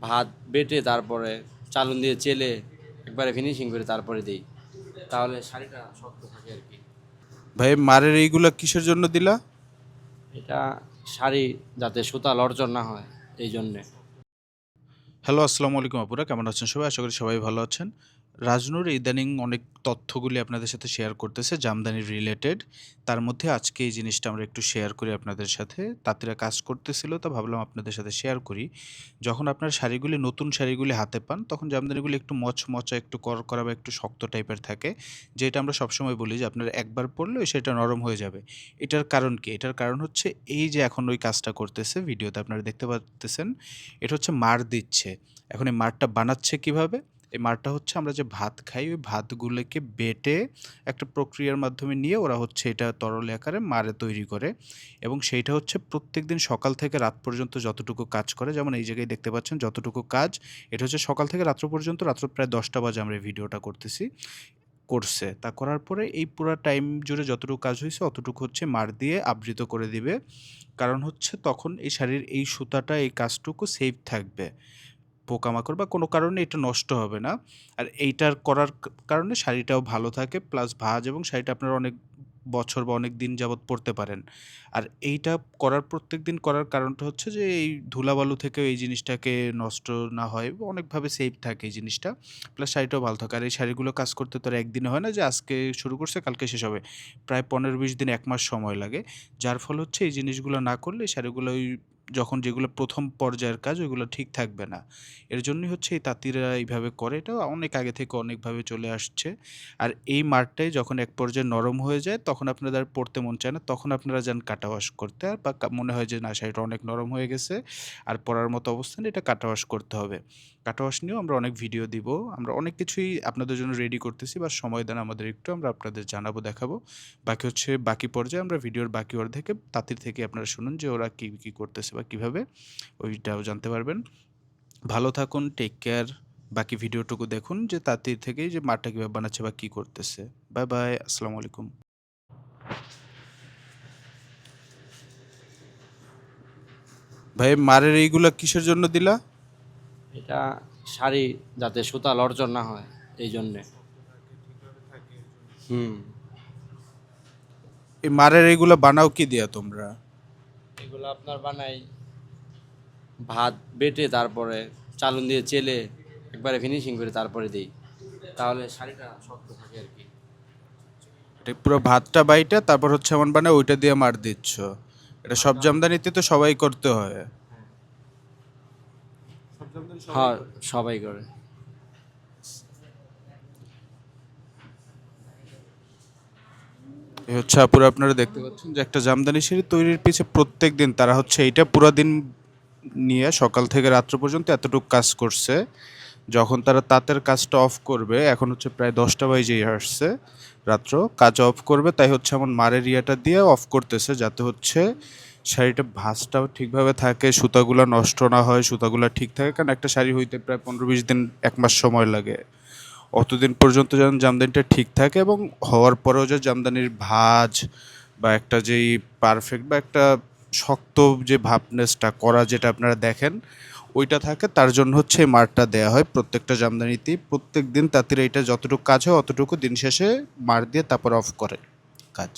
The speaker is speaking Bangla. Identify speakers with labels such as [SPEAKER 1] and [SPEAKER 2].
[SPEAKER 1] ভাত বেটে তারপরে চালুন দিয়ে চেলে একবারে ফিনিশিং করে তারপরে দিই, তাহলে শাড়িটা শক্ত থাকে আর কি।
[SPEAKER 2] ভাই মারের এইগুলা কিসের জন্য দিলা?
[SPEAKER 1] এটা শাড়ি যাতে সুতা লরচর না হয় এই জন্যে।
[SPEAKER 2] হ্যালো, আসসালামু আলাইকুম আপুরা, কেমন আছেন সবাই? আশা করি সবাই ভালো আছেন। রাজনূর ইদানিং অনেক তথ্যগুলি আপনাদের সাথে শেয়ার করতেছে জামদানি রিলেটেড। তার মধ্যে আজকে এই জিনিসটা আমরা একটু শেয়ার করি আপনাদের সাথে। তাঁতিরা কাজ করতেছিল, তো ভাবলাম আপনাদের সাথে শেয়ার করি। যখন আপনার শাড়িগুলি, নতুন শাড়িগুলি হাতে পান, তখন জামদানিগুলি একটু মচমচা, একটু করকরা বা একটু শক্ত টাইপের থাকে। যেটা আমরা সবসময় বলি যে আপনারা একবার পরলে সেটা নরম হয়ে যাবে। এটার কারণ কি? এটার কারণ হচ্ছে এই যে এখন ওই কাজটা করতেছে, ভিডিওতে আপনারা দেখতে পারতেছেন, এটা হচ্ছে মাড় দিচ্ছে। এখন এই মাড়টা বানাচ্ছে কিভাবে? এই মাড়টা হচ্ছে আমরা যে ভাত খাই, ওই ভাতগুলোকে বেটে একটা প্রক্রিয়ার মাধ্যমে নিয়ে ওরা হচ্ছে এটা তরল আকারে মাড়ে তৈরি করে, এবং সেইটা হচ্ছে প্রত্যেকদিন সকাল থেকে রাত পর্যন্ত যতটুকু কাজ করে, যেমন এই জায়গায় দেখতে পাচ্ছেন যতটুকু কাজ, এটা হচ্ছে সকাল থেকে রাত্র পর্যন্ত, রাত্র প্রায় 10টা বাজে আমরা এই ভিডিওটা করতেছি, করছে। তা করার পরে এই পুরা টাইম জুড়ে যতটুকু কাজ হইছে অতটুকু হচ্ছে মাড় দিয়ে আবৃত করে দিবে। কারণ হচ্ছে তখন এই শাড়ির এই সুতাটা, এই কাজটুকু সেফ থাকবে। পোকামাকড় বা কোনো কারণে এটা নষ্ট হবে না। আর এইটার করার কারণে শাড়িটাও ভালো থাকে, প্লাস ভাঁজ, এবং শাড়িটা আপনারা অনেক বছর বা অনেক দিন যাবৎ পরতে পারেন। আর এইটা করার, প্রত্যেকদিন করার কারণটা হচ্ছে যে এই ধুলাবালু থেকেও এই জিনিসটাকে নষ্ট না হয়, বা অনেকভাবে সেফ থাকে এই জিনিসটা। প্লাস শাড়িটাও ভালো থাকে। আর এই শাড়িগুলো কাজ করতে তো আর একদিনে হয় না যে আজকে শুরু করছে কালকে শেষ হবে। প্রায় 15-20 দিন, 1 মাস সময় লাগে। যার ফলে হচ্ছে এই জিনিসগুলো না করলে এই শাড়িগুলো ওই যখন যেগুলো ১ম পর্যায়ের কাজ ওইগুলো ঠিক থাকবে না। এর জন্যই হচ্ছে এই তাঁতিরা এইভাবে করে। এটা অনেক আগে থেকে অনেকভাবে চলে আসছে। আর এই মাড়টাই যখন এক পর্যায়ে নরম হয়ে যায় তখন আপনাদের আর পড়তে মন চায় না। তখন আপনারা যান কাটা ওয়াশ করতে, আর বা মনে হয় যে না, শাড়িটা অনেক নরম হয়ে গেছে আর পরার মতো অবস্থা নেই, এটা কাটা ওয়াশ করতে হবে। কাটা ওয়াশ নিয়েও আমরা অনেক ভিডিও দিব। আমরা অনেক কিছুই আপনাদের জন্য রেডি করতেছি, বা সময় দেন আমাদের একটু, আমরা আপনাদের জানাবো, দেখাবো। বাকি হচ্ছে বাকি পর্যায়ে আমরা ভিডিওর বাকি অর্ধেকে তাঁতির থেকে আপনারা শুনুন যে ওরা কি করতেছে বা কিভাবে, ওইটাও জানতে পারবেন। ভালো থাকুন, টেক কেয়ার। বাকি ভিডিওটুকু দেখুন যে তাঁতির থেকেই যে মাঠটা কীভাবে বানাচ্ছে বা কী করতেছে। বাই বাই, আসসালামু আলাইকুম। ভাই মারের এইগুলা কিসের জন্য দিলা?
[SPEAKER 1] এটা শাড়ি যাতে সুতা লরচর না হয় এই জন্যে। হুম।
[SPEAKER 2] এই মারের এইগুলা বানাও কি দিয়া তোমরা?
[SPEAKER 1] এগুলো আপনার বানাই ভাত বেটে তারপরে চালুন দিয়ে চেলে একবারে ফিনিশিং করে তারপরে দিই, তাহলে শাড়িটা শক্ত থাকে আর কি।
[SPEAKER 2] এটা পুরো ভাতটা বাইটা তারপর হচ্ছে এমন বানায় ওইটা দিয়ে মার দিচ্ছ? এটা সব জামদানিতে তো সবাই করতে হয়।
[SPEAKER 1] হ্যাঁ, সবাই করে।
[SPEAKER 2] এই হচ্ছে আপুরা, আপনারা দেখতে পাচ্ছেন যে একটা জামদানি শাড়ি তৈরির পিছে প্রত্যেক দিন তারা হচ্ছে এইটা পুরো দিন নিয়ে সকাল থেকে রাত্র পর্যন্ত এতটুকু কাজ করছে। যখন তারা তাঁতের কাজটা অফ করবে, এখন হচ্ছে প্রায় 10টা বাজে আসছে রাত্র, কাজ অফ করবে, তাই হচ্ছে এমন মারের ইয়েটা দিয়ে অফ করতেছে যাতে হচ্ছে শাড়িটা ভাঁজটাও ঠিকভাবে থাকে, সুতাগুলো নষ্ট না হয়, সুতাগুলো ঠিক থাকে। কারণ একটা শাড়ি হইতে প্রায় 15-20 দিন, 1 মাস সময় লাগে। অতদিন পর্যন্ত যেন জামদানিটা ঠিক থাকে, এবং হওয়ার পরেও যে জামদানির ভাঁজ বা একটা যেই পারফেক্ট বা একটা শক্ত যে ভাবনেসটা করা, যেটা আপনারা দেখেন ওইটা থাকে, তার জন্য হচ্ছে এই মারটা দেয়া হয় প্রত্যেকটা জামদানিতেই। প্রত্যেক দিন তাঁতিরা এটা যতটুকু কাজ হয় অতটুকু দিন শেষে মার দিয়ে তারপর অফ করে কাজ।